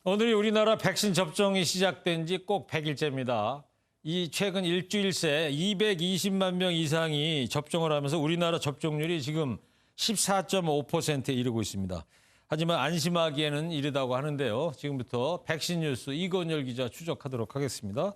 오늘이 우리나라 백신 접종이 시작된 지 꼭 100일째입니다. 이 최근 일주일 새 220만 명 이상이 접종을 하면서 우리나라 접종률이 지금 14.5%에 이르고 있습니다. 하지만 안심하기에는 이르다고 하는데요. 지금부터 백신 뉴스 이건열 기자 추적하도록 하겠습니다.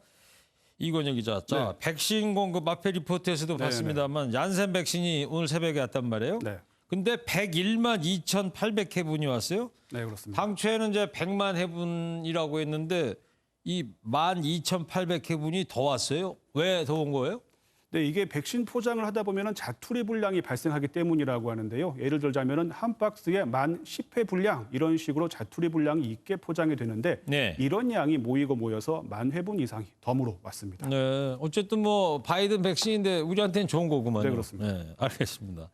이건열 기자, 자, 네. 백신 공급 마페 리포트에서도 봤습니다만 얀센 백신이 오늘 새벽에 왔단 말이에요. 네. 근데 101만 2,800회분이 왔어요. 네, 그렇습니다. 당초에는 이제 100만 회분이라고 했는데 이 12,800회분이 더 왔어요. 왜 더 온 거예요? 네, 이게 백신 포장을 하다 보면 자투리 분량이 발생하기 때문이라고 하는데요. 예를 들자면 한 박스에 10,000회 분량 이런 식으로 자투리 분량이 있게 포장이 되는데 네. 이런 양이 모이고 모여서 10,000회분 이상이 덤으로 왔습니다. 네. 어쨌든 뭐 바이든 백신인데 우리한테는 좋은 거구만요. 네, 그렇습니다. 네, 알겠습니다.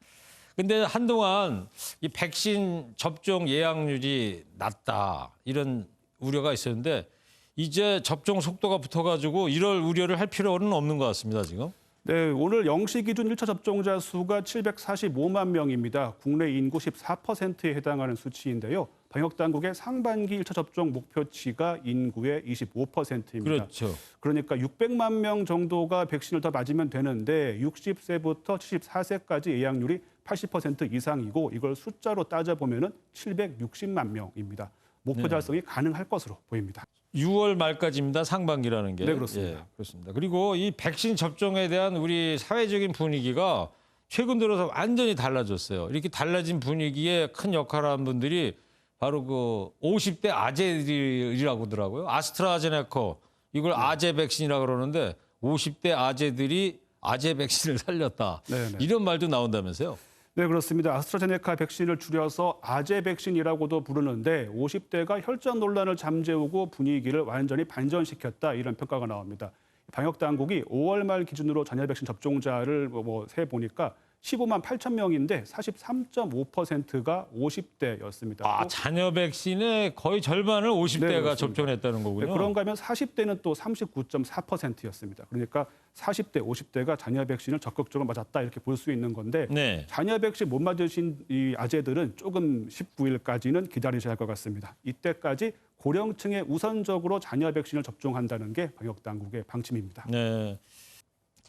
근데 한동안 이 백신 접종 예약률이 낮다 이런 우려가 있었는데 이제 접종 속도가 붙어가지고 이럴 우려를 할 필요는 없는 것 같습니다, 지금. 네, 오늘 0시 기준 1차 접종자 수가 745만 명입니다. 국내 인구 14%에 해당하는 수치인데요. 방역당국의 상반기 1차 접종 목표치가 인구의 25%입니다. 그렇죠. 그러니까 600만 명 정도가 백신을 더 맞으면 되는데 60세부터 74세까지 예약률이 80% 이상이고 이걸 숫자로 따져보면 760만 명입니다. 목표 달성이 가능할 것으로 보입니다. 6월 말까지입니다. 상반기라는 게. 네, 그렇습니다. 예, 그렇습니다. 그리고 이 백신 접종에 대한 우리 사회적인 분위기가 최근 들어서 완전히 달라졌어요. 이렇게 달라진 분위기에 큰 역할을 한 분들이 바로 그 50대 아재들이라고 하더라고요. 아스트라제네카 이걸 아재 백신이라고 그러는데 50대 아재들이 아재 백신을 살렸다. 네네. 이런 말도 나온다면서요. 네, 그렇습니다. 아스트라제네카 백신을 줄여서 아재 백신이라고도 부르는데 50대가 혈전 논란을 잠재우고 분위기를 완전히 반전시켰다 이런 평가가 나옵니다. 방역 당국이 5월 말 기준으로 전야 백신 접종자를 세 보니까 15만 8천 명인데 43.5%가 50대였습니다. 아, 자녀 백신의 거의 절반을 50대가 그렇습니다. 접종했다는 거군요. 네, 그런가 하면 40대는 또 39.4%였습니다. 그러니까 40대, 50대가 자녀 백신을 적극적으로 맞았다 이렇게 볼 수 있는 건데 네. 자녀 백신 못 맞으신 이 아재들은 조금 19일까지는 기다리셔야 할 것 같습니다. 이때까지 고령층에 우선적으로 자녀 백신을 접종한다는 게 방역 당국의 방침입니다. 네.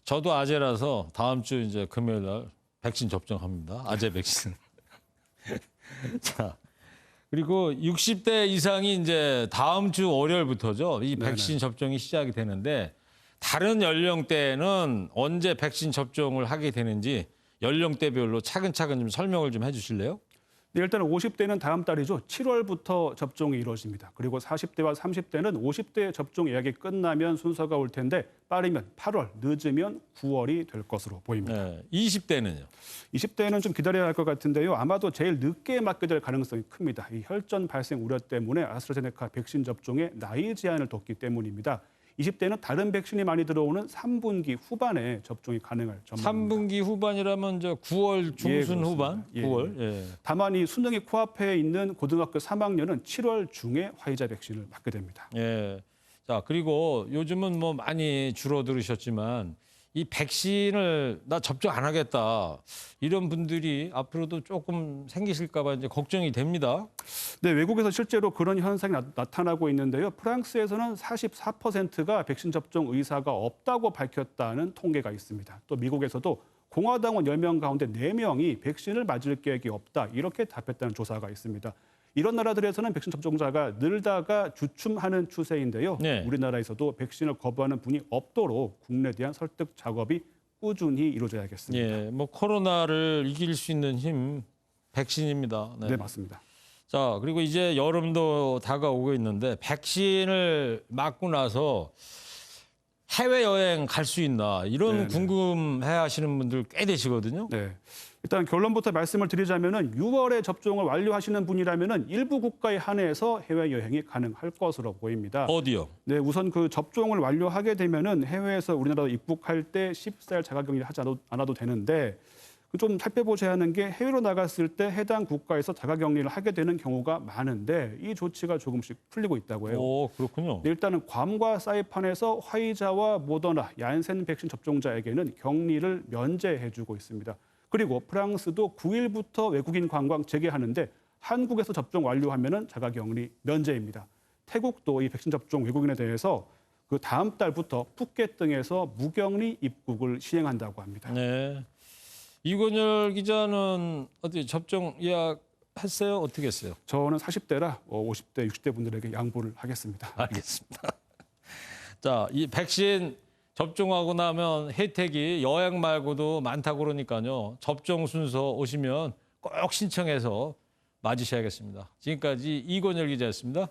저도 아재라서 다음 주 이제 금요일 날 백신 접종합니다. 아재 백신. 자. 그리고 60대 이상이 이제 다음 주 월요일부터죠. 이 백신 접종이 시작이 되는데 다른 연령대는 언제 백신 접종을 하게 되는지 연령대별로 차근차근 좀 설명을 좀 해 주실래요? 네, 일단 50대는 다음 달이죠. 7월부터 접종이 이루어집니다. 그리고 40대와 30대는 50대 접종 예약이 끝나면 순서가 올 텐데 빠르면 8월, 늦으면 9월이 될 것으로 보입니다. 네. 20대는요? 20대는 좀 기다려야 할 것 같은데요. 아마도 제일 늦게 맞게 될 가능성이 큽니다. 이 혈전 발생 우려 때문에 아스트라제네카 백신 접종에 나이 제한을 뒀기 때문입니다. 20대는 다른 백신이 많이 들어오는 3분기 후반에 접종이 가능할 전망입니다. 3분기 후반이라면 저 9월 중순 그렇습니다. 후반? 예. 9월. 예. 다만 이 수능이 코앞에 있는 고등학교 3학년은 7월 중에 화이자 백신을 맞게 됩니다. 예. 자, 그리고 요즘은 뭐 많이 줄어들으셨지만 이 백신을 나 접종 안 하겠다. 이런 분들이 앞으로도 조금 생기실까 봐 이제 걱정이 됩니다. 네, 외국에서 실제로 그런 현상이 나타나고 있는데요. 프랑스에서는 44%가 백신 접종 의사가 없다고 밝혔다는 통계가 있습니다. 또 미국에서도 공화당원 10명 가운데 4명이 백신을 맞을 계획이 없다. 이렇게 답했다는 조사가 있습니다. 이런 나라들에서는 백신 접종자가 늘다가 주춤하는 추세인데요. 네. 우리나라에서도 백신을 거부하는 분이 없도록 국내에 대한 설득 작업이 꾸준히 이루어져야겠습니다. 예. 뭐 코로나를 이길 수 있는 힘 백신입니다. 네, 맞습니다. 자, 그리고 이제 여름도 다가오고 있는데 백신을 맞고 나서 해외여행 갈 수 있나 이런 네네. 궁금해 하시는 분들 꽤 되시거든요. 네. 일단 결론부터 말씀을 드리자면은 6월에 접종을 완료하시는 분이라면은 일부 국가에 한해서 해외 여행이 가능할 것으로 보입니다. 어디요? 네, 우선 그 접종을 완료하게 되면은 해외에서 우리나라로 입국할 때 14일 자가격리를 하지 않아도 되는데 좀 살펴보셔야 하는 게 해외로 나갔을 때 해당 국가에서 자가격리를 하게 되는 경우가 많은데 이 조치가 조금씩 풀리고 있다고 해요. 오, 그렇군요. 네, 일단은 괌과 사이판에서 화이자와 모더나, 얀센 백신 접종자에게는 격리를 면제해주고 있습니다. 그리고 프랑스도 9일부터 외국인 관광 재개하는데 한국에서 접종 완료하면은 자가격리 면제입니다. 태국도 이 백신 접종 외국인에 대해서 그 다음 달부터 푸켓 등에서 무격리 입국을 시행한다고 합니다. 네. 이건열 기자는 어디 접종 예약했어요? 어떻게 했어요? 저는 40대라 50대, 60대 분들에게 양보를 하겠습니다. 알겠습니다. 자, 이 백신 접종하고 나면 혜택이 여행 말고도 많다고 그러니까요. 접종 순서 오시면 꼭 신청해서 맞으셔야겠습니다. 지금까지 이건열 기자였습니다.